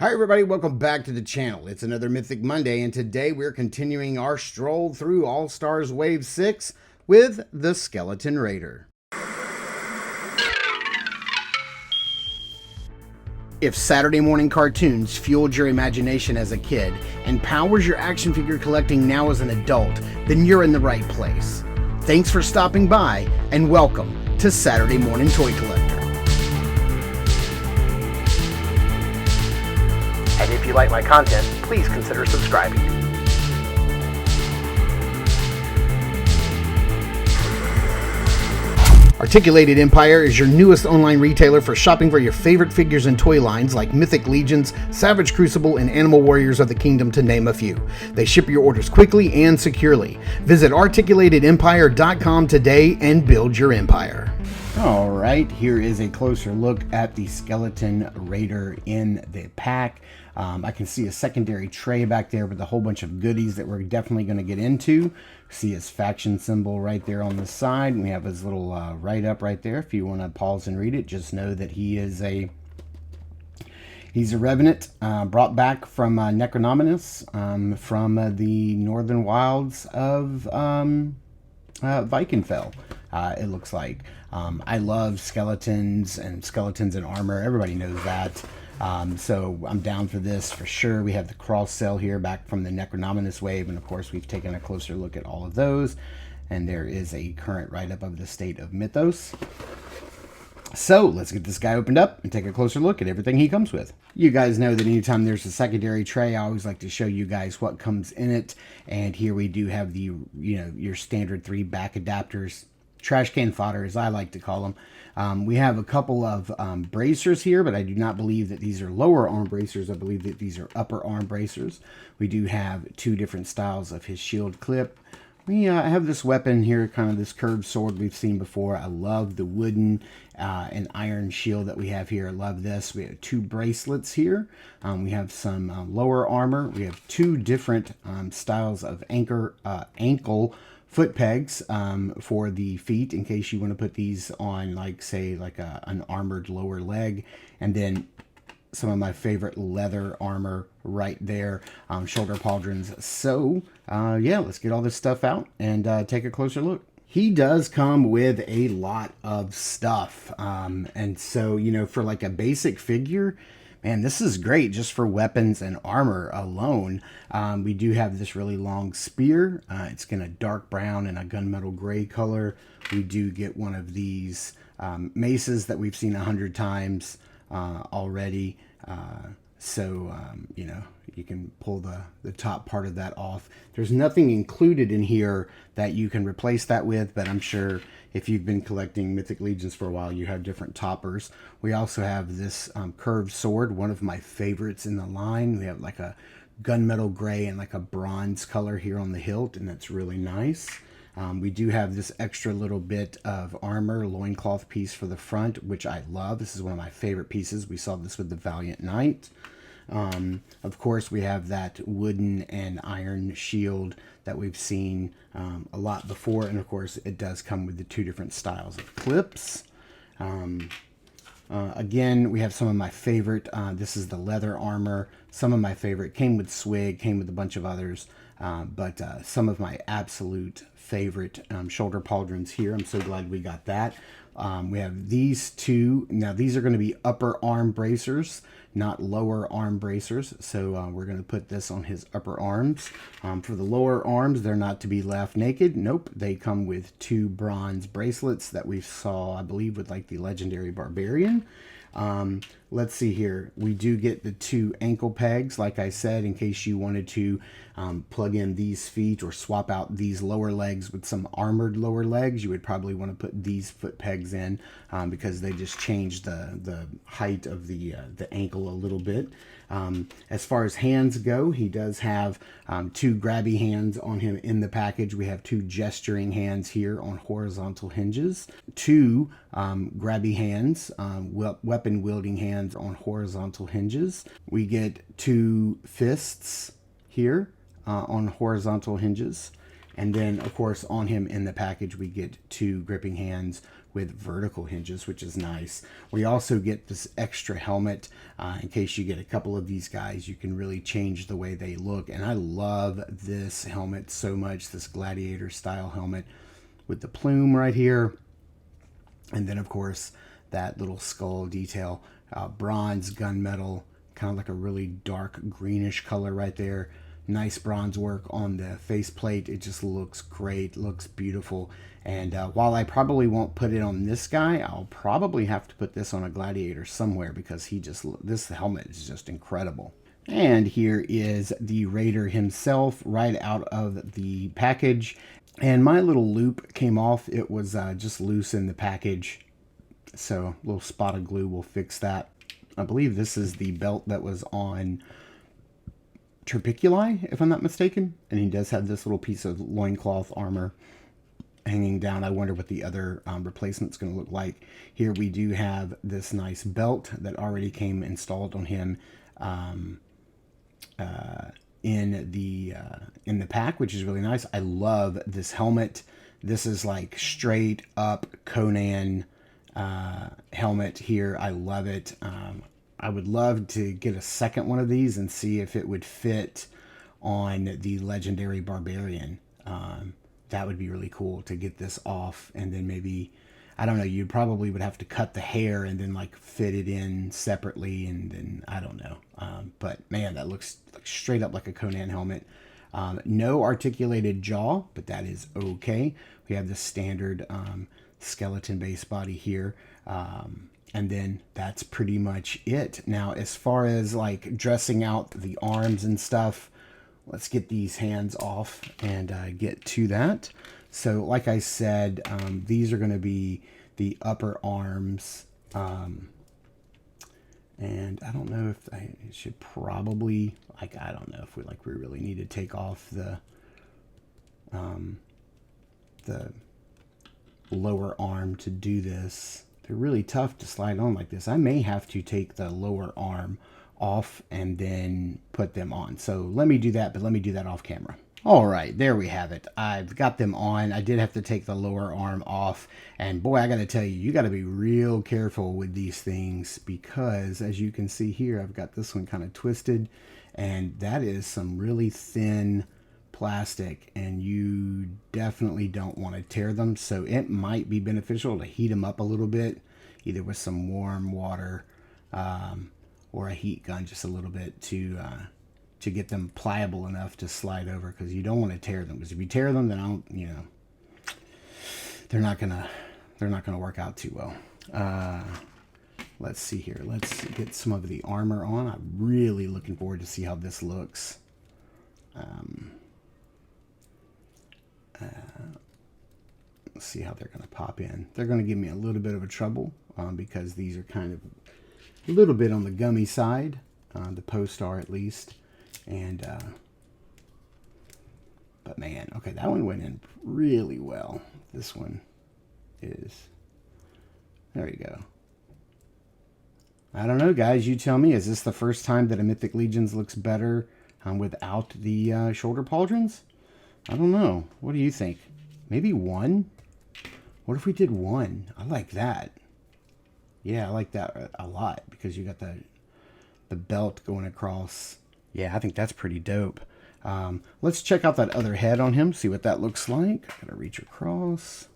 Hi everybody, welcome back to the channel. It's another Mythic Monday, and today we're continuing our stroll through All-Stars Wave 6 with the Skeleton Raider. If Saturday morning cartoons fueled your imagination as a kid and powers your action figure collecting now as an adult, then you're in the right place. Thanks for stopping by, and welcome to Saturday Morning Toy Collector. And if you like my content, please consider subscribing. Articulated Empire is your newest online retailer for shopping for your favorite figures and toy lines like Mythic Legions, Savage Crucible, and Animal Warriors of the Kingdom, to name a few. They ship your orders quickly and securely. Visit articulatedempire.com today and build your empire. All right, here is a closer look at the Skeleton Raider in the pack. I can see a secondary tray back there with a whole bunch of goodies that we're definitely going to get into. See his faction symbol right there on the side. And we have his little write-up right there. If you want to pause and read it, just know that he's a revenant brought back from Necronominus from the northern wilds of Vikenfell. It looks like. I love skeletons and armor. Everybody knows that. So I'm down for this for sure. We have the cross cell here back from the Necronominus wave, and of course we've taken a closer look at all of those, and there is a current write-up of the state of Mythos. So let's get this guy opened up and take a closer look at everything he comes with. You guys know that anytime there's a secondary tray, I always like to show you guys what comes in it, and here we do have the your standard 3 back adapters, trash can fodder as I like to call them. We have a couple of bracers here, but I do not believe that these are lower arm bracers. I believe that these are upper arm bracers. We do have 2 different styles of his shield clip. We have this weapon here, kind of this curved sword we've seen before. I love the wooden and iron shield that we have here. I love this. We have 2 bracelets here. We have some lower armor. We have 2 different styles of ankle foot pegs for the feet, in case you want to put these on, like, say, an armored lower leg. And then some of my favorite leather armor right there, shoulder pauldrons. So yeah, let's get all this stuff out and take a closer look. He does come with a lot of stuff, and so for like a basic figure, man, this is great just for weapons and armor alone. We do have this really long spear. It's in a dark brown and a gunmetal gray color. We do get one of these maces that we've seen 100 times already. You can pull the top part of that off. There's nothing included in here that you can replace that with, but I'm sure if you've been collecting Mythic Legions for a while, you have different toppers. We also have this curved sword, one of my favorites in the line. We have like a gunmetal gray and like a bronze color here on the hilt, and that's really nice. We do have this extra little bit of armor, loincloth piece for the front, which I love. This is one of my favorite pieces. We saw this with the Valiant Knight. Of course, we have that wooden and iron shield that we've seen a lot before, and of course it does come with the 2 different styles of clips. Again, we have some of my favorite. This is the leather armor. Some of my favorite came with Swig, came with a bunch of others, but some of my absolute favorite shoulder pauldrons here. I'm so glad we got that. We have these 2. Now these are going to be upper arm bracers, not lower arm bracers. So we're going to put this on his upper arms. For the lower arms, they're not to be left naked. Nope. They come with 2 bronze bracelets that we saw, I believe, with like the legendary barbarian. Let's see here. We do get the 2 ankle pegs, like I said, in case you wanted to plug in these feet or swap out these lower legs with some armored lower legs. You would probably want to put these foot pegs in because they just change the height of the ankle a little bit. As far as hands go, he does have 2 grabby hands on him in the package. We have 2 gesturing hands here on horizontal hinges, 2 grabby hands, weapon wielding hands on horizontal hinges. We get 2 fists here on horizontal hinges. And then, of course, on him in the package, we get 2 gripping hands with vertical hinges, which is nice. We also get this extra helmet. In case you get a couple of these guys, you can really change the way they look. And I love this helmet so much, this gladiator style helmet with the plume right here. And then, of course, that little skull detail, bronze, gunmetal, kind of like a really dark greenish color right there. Nice bronze work on the faceplate. It just looks great, looks beautiful. And while I probably won't put it on this guy, I'll probably have to put this on a gladiator somewhere because this helmet is just incredible. And here is the Raider himself right out of the package. And my little loop came off. It was just loose in the package. So a little spot of glue will fix that. I believe this is the belt that was on Trapiculi, if I'm not mistaken. And he does have this little piece of loincloth armor hanging down. I wonder what the other replacement's going to look like. Here we do have this nice belt that already came installed on him in the pack, which is really nice. I love this helmet. This is like straight up Conan helmet here. I love it. I would love to get a second one of these and see if it would fit on the legendary barbarian. That would be really cool to get this off, and then maybe, I don't know, you probably would have to cut the hair and then like fit it in separately, and then I don't know. But man, that looks like straight up like a Conan helmet. No articulated jaw, but that is okay. We have the standard skeleton base body here. And then that's pretty much it. Now, as far as like dressing out the arms and stuff, let's get these hands off and get to that. So like I said, these are going to be the upper arms. And I don't know if I should probably, like, I don't know if we really need to take off the lower arm to do this. They're really tough to slide on like this. I may have to take the lower arm off and then put them on. So let me do that, but let me do that off camera. All right, there we have it. I've got them on. I did have to take the lower arm off. And boy, I got to tell you, you got to be real careful with these things because as you can see here, I've got this one kind of twisted and that is some really thin plastic and you definitely don't want to tear them. So it might be beneficial to heat them up a little bit, either with some warm water or a heat gun just a little bit to get them pliable enough to slide over, because you don't want to tear them, because if you tear them, then they're not gonna work out too well. Let's see here. Let's get some of the armor on. I'm really looking forward to see how this looks. Let's see how they're going to pop in. They're going to give me a little bit of a trouble because these are kind of a little bit on the gummy side. The posts are at least. And but man, okay, that one went in really well. This one is, there you go. I don't know, guys, you tell me, is this the first time that a Mythic Legions looks better without the shoulder pauldrons? I don't know. What do you think? Maybe one? What if we did one? I like that. Yeah, I like that a lot because you got the belt going across. Yeah, I think that's pretty dope. Let's check out that other head on him, see what that looks like. Gotta reach across.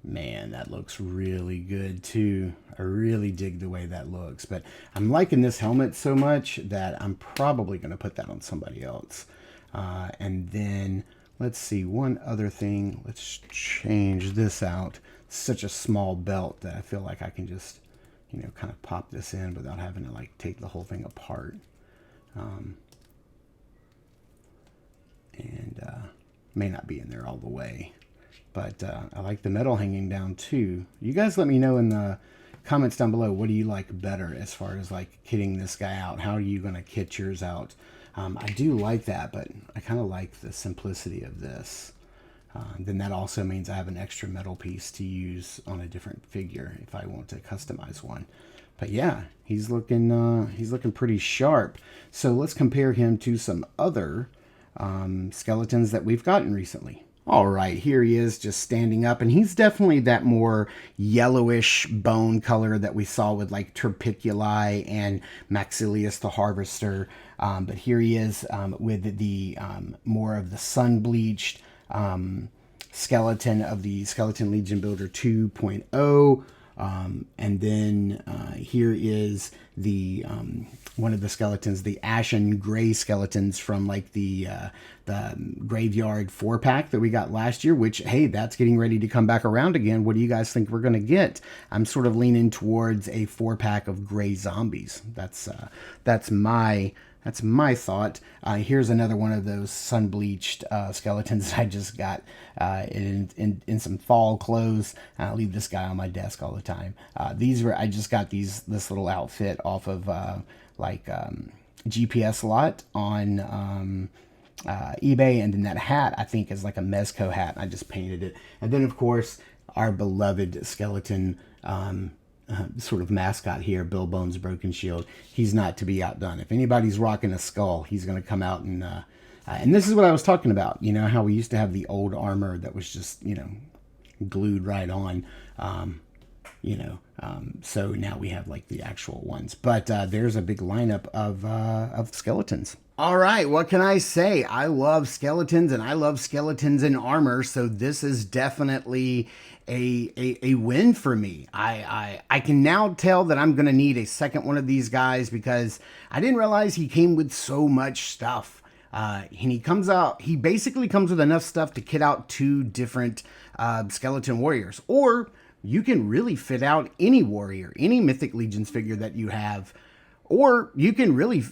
Man, that looks really good too. I really dig the way that looks, but I'm liking this helmet so much that I'm probably going to put that on somebody else. And then let's see, one other thing. Let's change this out. It's such a small belt that I feel like I can just, kind of pop this in without having to like take the whole thing apart. May not be in there all the way. But I like the metal hanging down too. You guys let me know in the comments down below, what do you like better as far as like kitting this guy out? How are you going to kit yours out? I do like that, but I kind of like the simplicity of this. Then that also means I have an extra metal piece to use on a different figure if I want to customize one. But yeah, he's looking pretty sharp. So let's compare him to some other skeletons that we've gotten recently. All right, here he is just standing up, and he's definitely that more yellowish bone color that we saw with like Terpiculi and Maxilius the Harvester. But here he is with the more of the sun-bleached skeleton of the Skeleton Legion Builder 2.0. And then here is the one of the skeletons, the ashen gray skeletons from like the graveyard 4-pack that we got last year, which, hey, that's getting ready to come back around again. What do you guys think we're going to get? I'm sort of leaning towards a 4-pack of gray zombies. That's my thought. Here's another one of those sun-bleached skeletons that I just got in some fall clothes. I leave this guy on my desk all the time. I just got this little outfit off of GPS lot on eBay, and then that hat I think is like a Mezco hat. I just painted it, and then of course our beloved skeleton. Sort of mascot here, Bill Bones Broken Shield. He's not to be outdone. If anybody's rocking a skull, he's going to come out and this is what I was talking about. You know how we used to have the old armor that was just, glued right on, so now we have like the actual ones. But there's a big lineup of skeletons. All right, what can I say? I love skeletons, and I love skeletons in armor, so this is definitely a win for me. I can now tell that I'm going to need a second one of these guys because I didn't realize he came with so much stuff. And he basically comes with enough stuff to kit out 2 different skeleton warriors. Or you can really fit out any warrior, any Mythic Legions figure that you have. Or you can really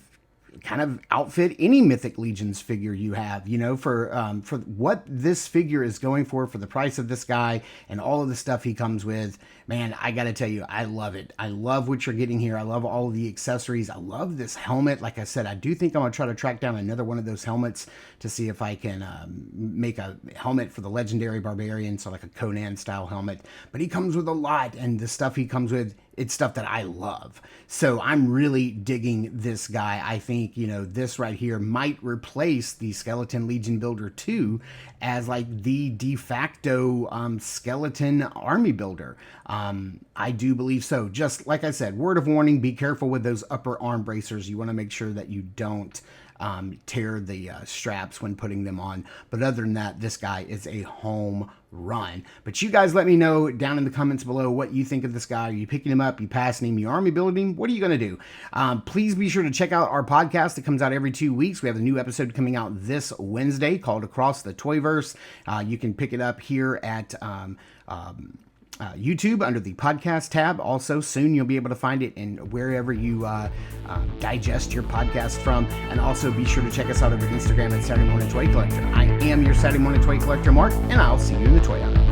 kind of outfit any Mythic Legions figure you have, for what this figure is going for the price of this guy and all of the stuff he comes with. Man, I gotta tell you, I love it. I love what you're getting here. I love all of the accessories. I love this helmet. Like I said, I do think I'm gonna try to track down another one of those helmets to see if I can make a helmet for the legendary barbarian, so like a Conan style helmet. But he comes with a lot, and the stuff he comes with, it's stuff that I love. So I'm really digging this guy. I think, this right here might replace the Skeleton Legion Builder 2 as like the de facto skeleton army builder. I do believe so. Just like I said, word of warning, be careful with those upper arm bracers. You want to make sure that you don't tear the straps when putting them on. But other than that, this guy is a home run. But you guys let me know down in the comments below what you think of this guy. Are you picking him up? You passing him? You army building him? What are you going to do? Please be sure to check out our podcast that comes out every 2 weeks. We have a new episode coming out this Wednesday called Across the Toyverse. You can pick it up here at YouTube under the podcast tab. Also, soon you'll be able to find it in wherever you digest your podcast from. And also be sure to check us out over Instagram at Saturday Morning Toy Collector. I am your Saturday Morning Toy Collector, Mark, and I'll see you in the toy aisle.